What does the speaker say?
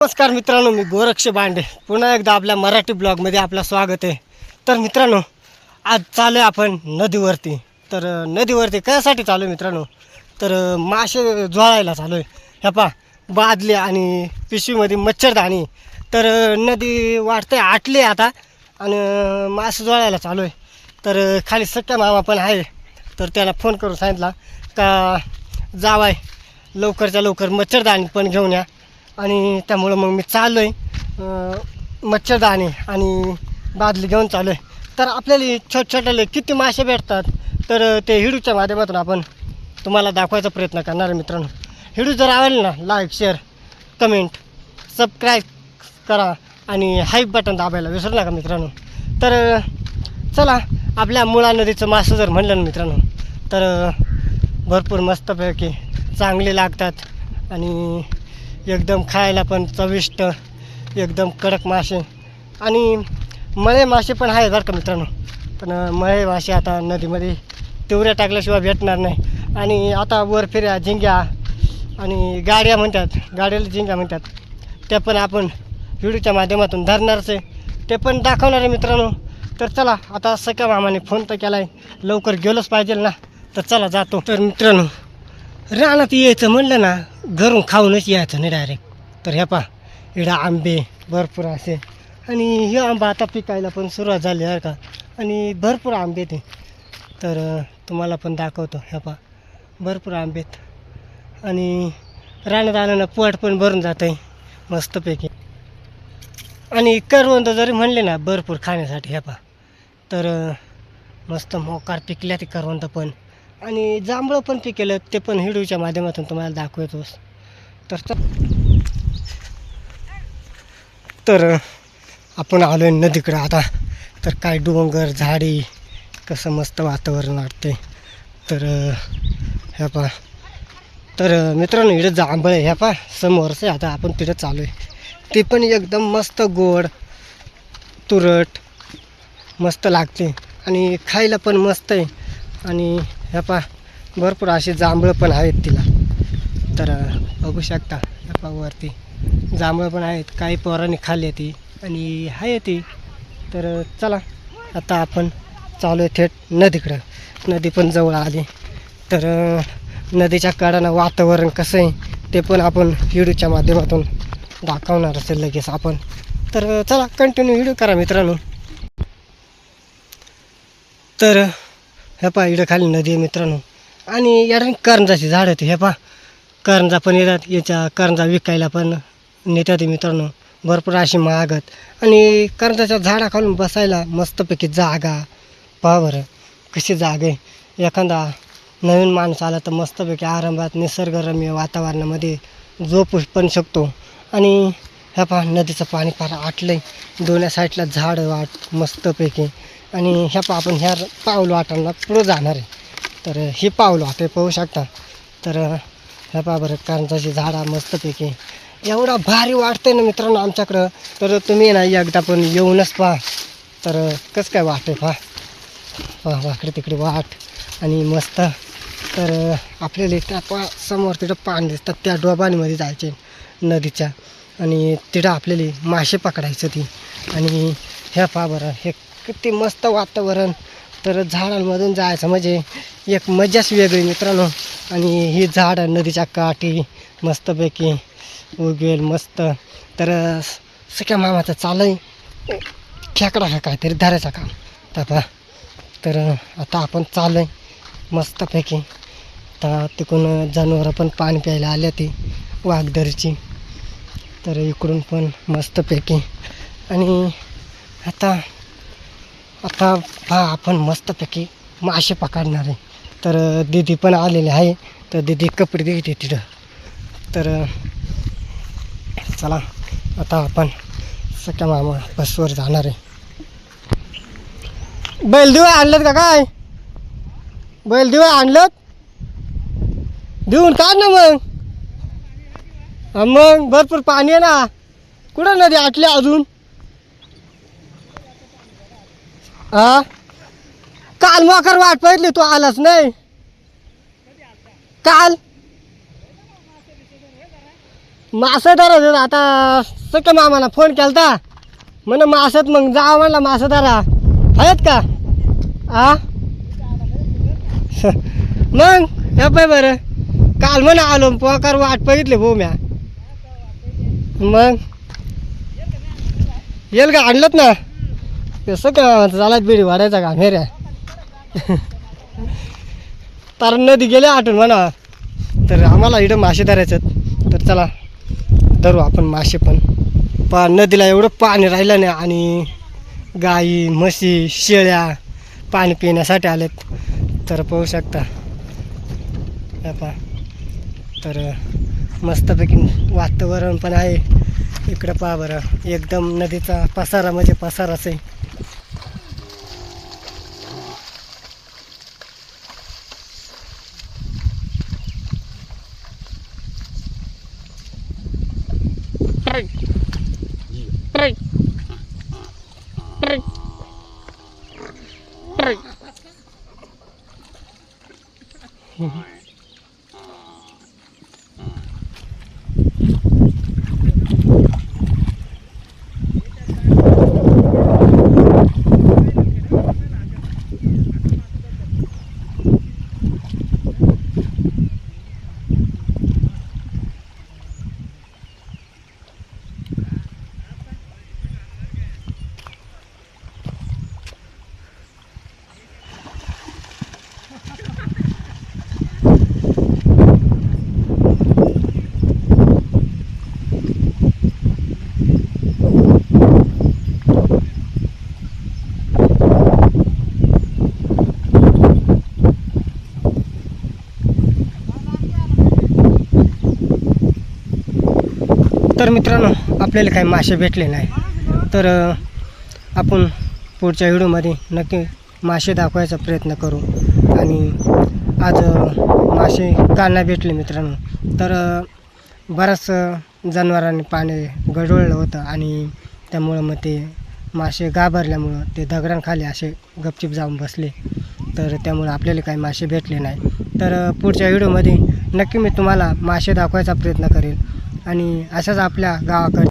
नमस्कार मित्रांनो, मी गोरक्ष बांडे पुन्हा एकदा आपल्या मराठी ब्लॉगमध्ये आपलं स्वागत आहे. तर मित्रांनो, आज चालू आहे आपण नदीवरती. तर नदीवरती कशासाठी चालू आहे मित्रांनो, तर मासे झोळायला चालू आहे. ह्या पा बादली आणि पिशवीमध्ये मच्छरदाणी. तर नदी वाटते आटली आता आणि मासे झोळायला चालू आहे. तर खाली सख्या मामा पण आहे. तर त्याला फोन करून सांगितला का जावाय लवकरच्या लवकर मच्छरदाणी पण घेऊन या. आणि त्यामुळं मग मी चाललो आहे मच्छरदाणी आणि बादली घेऊन चाललो आहे. तर आपल्याला छोटे किती मासे भेटतात तर ते हिडूच्या माध्यमातून आपण तुम्हाला दाखवायचा प्रयत्न करणार आहे मित्रांनो. हिडू जर आवडेल ना, लाईक शेअर कमेंट सबस्क्राईब करा आणि हाईप बटन दाबायला विसरू नका मित्रांनो. तर चला, आपल्या मुळा नदीचं मासे जर म्हणलं ना मित्रांनो, तर भरपूर मस्तपैकी चांगले लागतात आणि एकदम खायला पण चविष्ट, एकदम कडक मासे. आणि मळे मासे पण आहे बरं का मित्रांनो. पण मळे मासे आता नदीमध्ये तेवढ्या टाकल्याशिवाय भेटणार नाही. आणि आता वरफेऱ्या झिंग्या आणि गाड्या म्हणतात, गाड्याला झिंग्या म्हणतात, त्या पण आपण व्हिडिओच्या माध्यमातून धरणारच आहे, ते पण दाखवणार आहे मित्रांनो. तर चला, आता सख्या मामाने फोन तर केला आहे, लवकर गेलोच पाहिजे ना. तर चला जातो. तर मित्रांनो, रानात यायचं म्हणलं ना, घरून खाऊनच यायचं नाही डायरेक्ट. तर ह्या पा इकडं आंबे भरपूर असे आणि हे आंबा आता पिकायला पण सुरुवात झाली आहे का. आणि भरपूर आंबे ते, तर तुम्हाला पण दाखवतो. ह्या पा भरपूर आंबेत आणि रानात आल्यानं पोट पण भरून जातं आहे मस्तपैकी. आणि करवंद जरी म्हणले ना भरपूर खाण्यासाठी ह्या पा, तर मस्त मोकार पिकल्या ते करवंद पण. आणि जांभळं पण पिकेलं, ते पण हिडूच्या माध्यमातून तुम्हाला दाखवतोस. तर आपण आलो आहे नदीकडं आता. तर काय डोंगर झाडी, कसं मस्त वातावरण वाटते. तर ह्या पा, तर मित्रांनो इकडं जांभळ आहे ह्या पा समोरच आहे. आता आपण तिथं चालू आहे, ते पण एकदम मस्त गोड तुरट मस्त लागते आणि खायला पण मस्त आहे. आणि ह्या पा भरपूर असे जांभळं पण आहेत तिला. तर बघू शकता ह्या पा वरती जांभळं पण आहेत, काही पोरांनी खाल्ली ती आणि आहे ती. तर चला, आता आपण चालू आहे थेट नदीकडं. नदी पण जवळ आली. तर नदीच्या कडानं वातावरण कसं आहे ते पण आपण व्हिडिओच्या माध्यमातून दाखवणार असेल लगेच आपण. तर चला, कंटिन्यू व्हिडिओ करा मित्रांनो. तर ह्या पा इकडं खाली नदी आहे मित्रांनो. आणि या करंजाची झाड होती. ह्या पा करंजा पण येतात, याच्या करंजा विकायला पण नेतात मित्रांनो. भरपूर अशी महागत आणि करंजाच्या झाडाखालून बसायला मस्तपैकी जागा. पहा बरं कशी जागा आहे. एखादा नवीन माणूस आला तर मस्तपैकी आरामात निसर्गरम्य वातावरणामध्ये झोपू पण शकतो. आणि ह्या पहा नदीचं पाणी फार आटलं आहे, दोन्ही साईडला झाडं वाट मस्तपैकी. आणि ह्या पा आपण ह्या पाऊल वाटांना पुढं जाणार आहे. तर ही पाऊल वाटे पाहू शकता. तर ह्या पा बरं कारंजाची झाडा मस्तपैकी एवढा भारी वाटतं ना मित्रांनो आमच्याकडं. तर तुम्ही ना एकदा पण येऊनच पहा. तर कसं काय वाटते पहा, पहा वाकडे तिकडे वाट आणि मस्त. तर आपल्याला त्या पा समोर तिथं पाणी दिसतात, त्या डोबांमध्ये जायचे नदीच्या आणि तिथं आपल्याला मासे पकडायचं ती. आणि ह्या पहा बरं हे किती मस्त वातावरण. तर झाडांमधून जायचं म्हणजे एक मजाच वेगळी मित्रांनो. आणि ही झाडं नदीच्या काठी मस्तपैकी उगेल मस्त. तर सख्या मामाचं चालू आहे खेकडा हा काहीतरी धरायचा काम तर. तर आता आपण चालू आहे मस्तपैकी. तर तिकडून जनावरं पण पाणी प्यायला आले ते वाघदरीची. तर इकडून पण मस्तपैकी. आणि आता पहा आपण मस्तपैकी मासे पकडणार आहे. तर दीदी पण आलेले आहे, तर दीदी कपडे देते तिथं. तर चला, आता आपण सख्या मामा बसवर जाणार आहे. बैलदिवा आणलं का काय? बैलदिवा आणलं देऊन काढ ना मग. मग भरपूर पाणी आहे ना, कुठं नदी आटली अजून. हा काल मोकर वाट पाहिली, तू आलाच नाही काल. मासं धरा आता सख्या मामाला फोन केलता म्हणे मासत मग जावं म्हणला मासं धरा आहेत का आ मग हे पाय बरं काल म्हणा आलो पोकार वाट बघितले भाऊ म्या मग येईल का आणलंत ना कसं का चालायच बिडी वाढायचा का मेऱ्या तर नदी गेले आठवून म्हणा तर आम्हाला इकडं मासे धरायचं तर चला धरू आपण मासे पण नदीला एवढं पाणी राहिलं नाही आणि गाई म्हशी शेळ्या पाणी पिण्यासाठी आलेत तर पाहू शकता पहा तर मस्तपैकी वातावरण पण आहे इकडं पहा बरं एकदम नदीचा पसारा म्हणजे पसाराच आहे तर मित्रांनो आपल्याला काही मासे भेटले नाही तर आपण पुढच्या व्हिडिओमध्ये नक्की मासे दाखवायचा प्रयत्न करू आणि आज मासे का नाही भेटले मित्रांनो तर बऱ्याच जनावरांनी पाणी गढवळलं होतं आणि त्यामुळं मग ते मासे घाबरल्यामुळं ते दगडांखाली असे गपचिप जाऊन बसले तर त्यामुळं आपल्याला काही मासे भेटले नाही तर पुढच्या व्हिडिओमध्ये नक्की मी तुम्हाला मासे दाखवायचा प्रयत्न करेल आणि अशाच आपल्या गावाकडे